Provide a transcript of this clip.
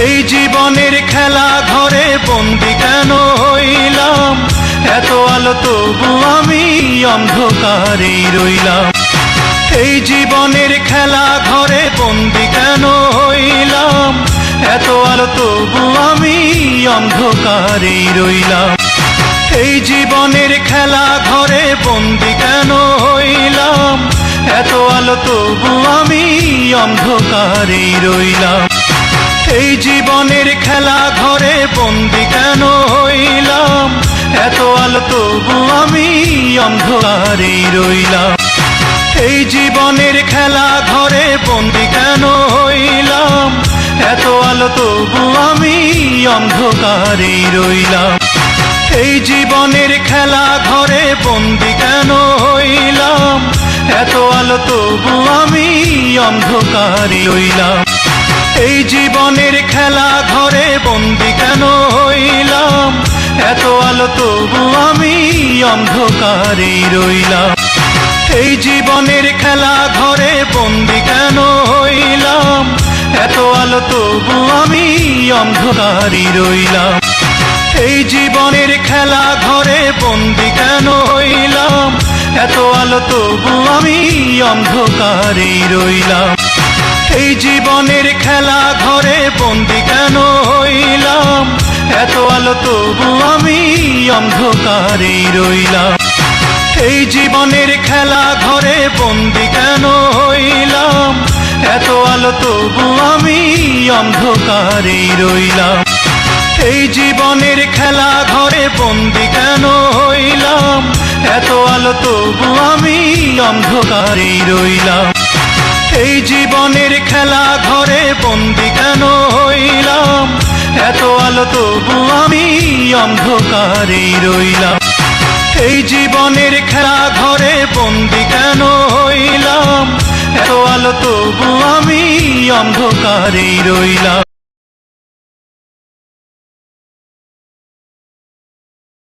এই জীবনের খেলা ঘরে বন্দি কেন হইলাম, এত আলো তবু আমি অন্ধকারেই রইলাম। এই জীবনের খেলা ঘরে বন্দি কেন হইলাম, এত আলো তবু আমি অন্ধকারেই রইলাম। এই জীবনের খেলা ঘরে বন্দি কেন হইলাম, এত আলো তবু আমি অন্ধকারেই রইলাম। এই জীবনের খেলা ঘরে বন্দি কেন হইলাম, এত আলো তবু আমি অন্ধকারেই রইলাম। এই জীবনের খেলা ঘরে বন্দি কেন হইলাম, এত আলো তবু আমি অন্ধকারেই রইলাম। এই জীবনের খেলা ঘরে বন্দি কেন হইলাম, এত আলো তবু আমি অন্ধকারেই রইলাম। এই জীবনের খেলা ঘরে বন্দি কেন হইলাম, এত আলো তবু আমি অন্ধকারেই রইলাম। এই জীবনের খেলা ঘরে বন্দি কেন হইলাম, এত আলো তবু আমি অন্ধকারেই রইলাম। এই জীবনের খেলা ঘরে বন্দি কেন হইলাম, এত আলো তবু আমি অন্ধকারেই রইলাম। এই জীবনের খেলা ঘরে বন্দি কেন হইলাম, এত আলো তবু আমি অন্ধকারেই রইলাম। এই জীবনের খেলা ঘরে বন্দি কেন হইলাম, এত আলো তবু আমি অন্ধকারেই রইলাম। এই জীবনের খেলা ঘরে বন্দি কেন হইলাম, এত আলো তবু আমি অন্ধকারেই রইলাম। এই জীবনের খেলা ঘরে বন্দি কেন হইলাম, এত আলো তবু আমি অন্ধকারেই রইলাম। এই জীবনের খেলা ঘরে বন্দি কেন হইলাম, এত আলো তবু আমি অন্ধকারেই রইলাম।